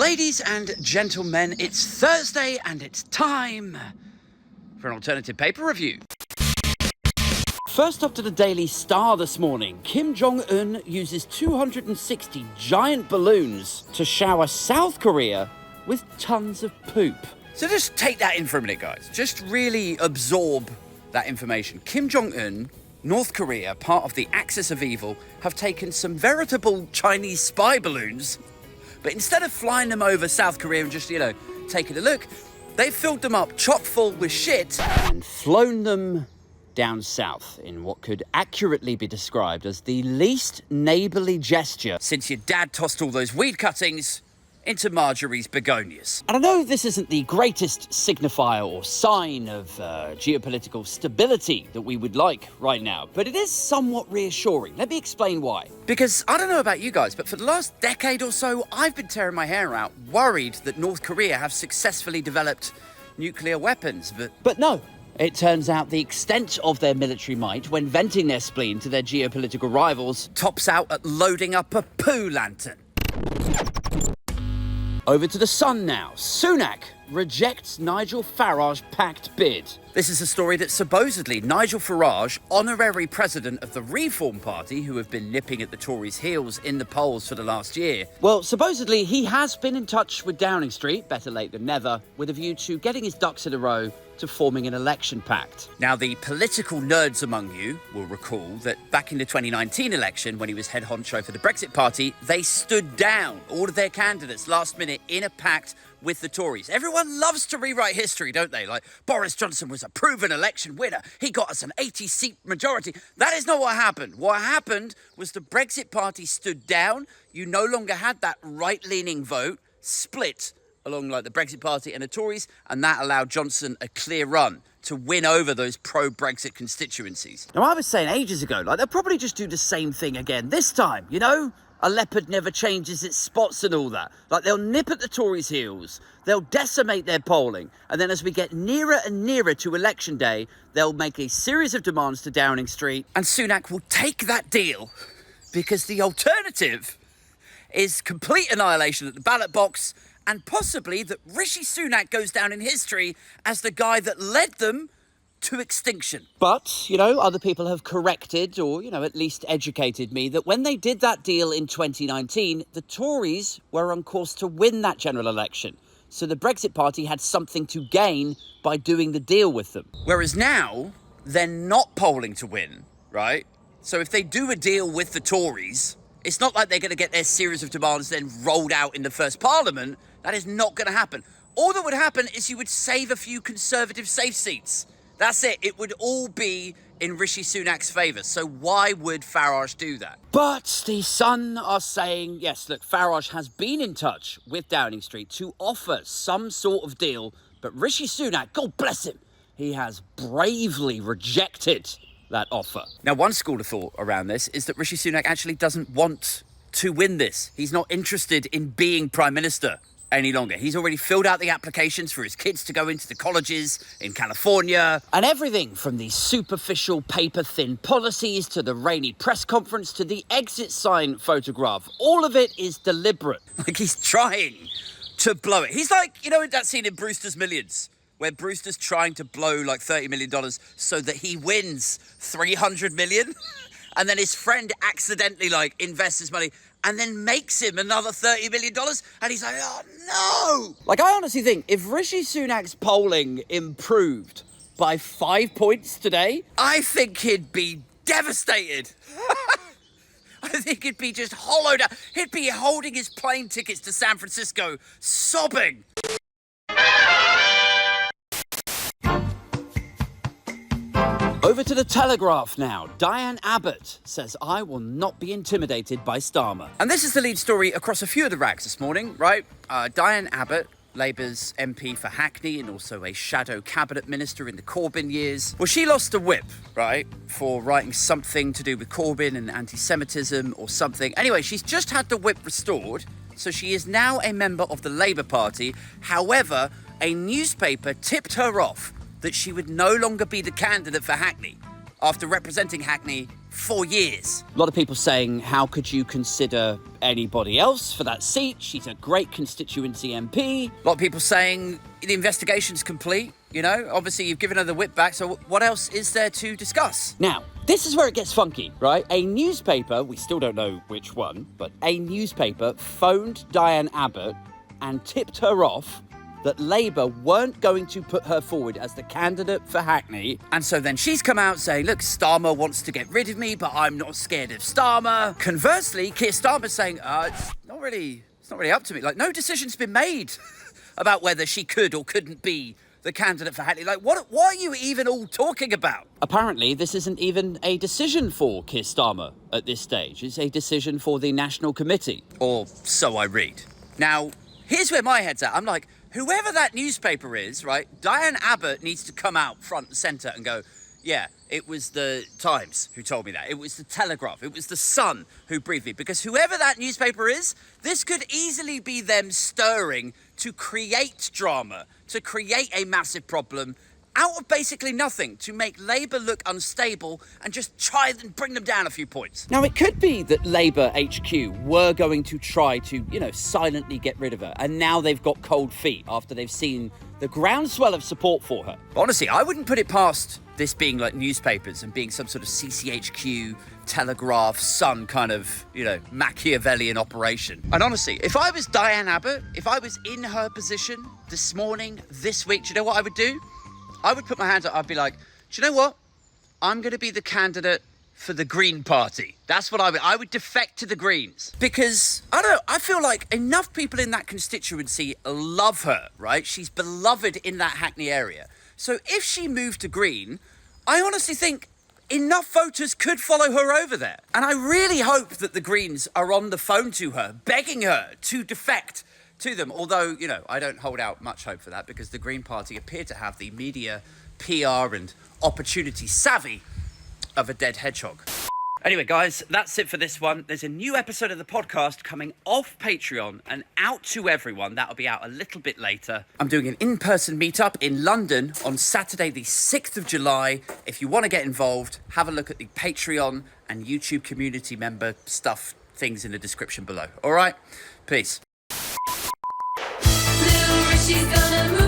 Ladies and gentlemen, it's Thursday and it's time for an alternative paper review. First up to the Daily Star this morning, Kim Jong Un uses 260 giant balloons to shower South Korea with tons of poop. So just take that in for a minute, guys. Just really absorb that information. Kim Jong Un, North Korea, part of the Axis of Evil, have taken some veritable Chinese spy balloons, but instead of flying them over South Korea and just, taking a look, they've filled them up chock full with shit and flown them down south in what could accurately be described as the least neighbourly gesture since your dad tossed all those weed cuttings into Marjorie's begonias. And I know this isn't the greatest signifier or sign of geopolitical stability that we would like right now, but it is somewhat reassuring. Let me explain why. Because I don't know about you guys, but for the last decade or so, I've been tearing my hair out, worried that North Korea have successfully developed nuclear weapons, but no. It turns out the extent of their military might when venting their spleen to their geopolitical rivals tops out at loading up a poo lantern. Over to the Sun now. Sunak rejects Nigel Farage Pact bid. This is a story that supposedly Nigel Farage, honorary president of the Reform Party, who have been nipping at the Tories' heels in the polls for the last year. Well, supposedly he has been in touch with Downing Street, better late than never, with a view to getting his ducks in a row to forming an election pact. Now, the political nerds among you will recall that back in the 2019 election, when he was head honcho for the Brexit Party, they stood down all of their candidates last minute in a pact with the Tories. Everyone loves to rewrite history, don't they? Like, Boris Johnson was a proven election winner. He got us an 80-seat majority. That is not what happened. What happened was the Brexit Party stood down. You no longer had that right-leaning vote split along like the Brexit Party and the Tories, and that allowed Johnson a clear run to win over those pro-Brexit constituencies. Now, I was saying ages ago, they'll probably just do the same thing again this time, A leopard never changes its spots and all that. They'll nip at the Tories' heels, they'll decimate their polling, and then as we get nearer and nearer to election day, they'll make a series of demands to Downing Street, and Sunak will take that deal because the alternative is complete annihilation at the ballot box, and possibly that Rishi Sunak goes down in history as the guy that led them to extinction. But, other people have corrected or, at least educated me that when they did that deal in 2019, the Tories were on course to win that general election. So the Brexit Party had something to gain by doing the deal with them. Whereas now, they're not polling to win, right? So if they do a deal with the Tories, it's not like they're going to get their series of demands then rolled out in the first parliament. That is not going to happen. All that would happen is you would save a few Conservative safe seats. That's it. It would all be in Rishi Sunak's favour. So why would Farage do that? But the Sun are saying, yes, look, Farage has been in touch with Downing Street to offer some sort of deal. But Rishi Sunak, God bless him, he has bravely rejected that offer. Now, one school of thought around this is that Rishi Sunak actually doesn't want to win this. He's not interested in being Prime Minister any longer. He's already filled out the applications for his kids to go into the colleges in California. And everything from the superficial paper-thin policies to the rainy press conference to the exit sign photograph, all of it is deliberate. Like he's trying to blow it. He's like, that scene in Brewster's Millions, where Brewster's trying to blow like $30 million so that he wins $300 million. And then his friend accidentally invests his money and then makes him another $30 million. And he's like, oh, no. I honestly think if Rishi Sunak's polling improved by 5 points today, I think he'd be devastated. I think he'd be just hollowed out. He'd be holding his plane tickets to San Francisco, sobbing. Over to the Telegraph now. Diane Abbott says, I will not be intimidated by Starmer. And this is the lead story across a few of the rags this morning, right? Diane Abbott, Labour's MP for Hackney and also a shadow cabinet minister in the Corbyn years. Well, she lost a whip, right, for writing something to do with Corbyn and anti-Semitism or something. Anyway, she's just had the whip restored, so she is now a member of the Labour Party. However, a newspaper tipped her off that she would no longer be the candidate for Hackney after representing Hackney for years. A lot of people saying, how could you consider anybody else for that seat? She's a great constituency MP. A lot of people saying the investigation's complete. You know, obviously you've given her the whip back, so what else is there to discuss? Now, this is where it gets funky, right? A newspaper, we still don't know which one, but a newspaper phoned Diane Abbott and tipped her off that Labour weren't going to put her forward as the candidate for Hackney. And so then she's come out saying, look, Starmer wants to get rid of me, but I'm not scared of Starmer. Conversely, Keir Starmer's saying, it's not really up to me. Like, no decision's been made about whether she could or couldn't be the candidate for Hackney. Like, what are you even all talking about? Apparently, this isn't even a decision for Keir Starmer at this stage. It's a decision for the National Committee. Or so I read. Now, here's where my head's at. I'm like, whoever that newspaper is, right, Diane Abbott needs to come out front and centre and go, yeah, it was the Times who told me that. It was the Telegraph. It was the Sun who briefed me. Because whoever that newspaper is, this could easily be them stirring to create drama, to create a massive problem out of basically nothing, to make Labour look unstable and just try and bring them down a few points. Now, it could be that Labour HQ were going to try to, silently get rid of her, and now they've got cold feet after they've seen the groundswell of support for her. But honestly, I wouldn't put it past this being like newspapers and being some sort of CCHQ, Telegraph, Sun kind of, Machiavellian operation. And honestly, if I was Diane Abbott, if I was in her position this morning, this week, do you know what I would do? I would put my hands up. I'd be like, do you know what? I'm going to be the candidate for the Green Party. That's what I would defect to the Greens. Because, I don't know, I feel like enough people in that constituency love her, right? She's beloved in that Hackney area. So if she moved to Green, I honestly think enough voters could follow her over there. And I really hope that the Greens are on the phone to her, begging her to defect to them. Although, I don't hold out much hope for that because the Green Party appear to have the media, PR and opportunity savvy of a dead hedgehog. Anyway, guys, that's it for this one. There's a new episode of the podcast coming off Patreon and out to everyone. That'll be out a little bit later. I'm doing an in-person meetup in London on Saturday, the 6th of July. If you want to get involved, have a look at the Patreon and YouTube community member stuff, things in the description below. All right? Peace. She's gonna move.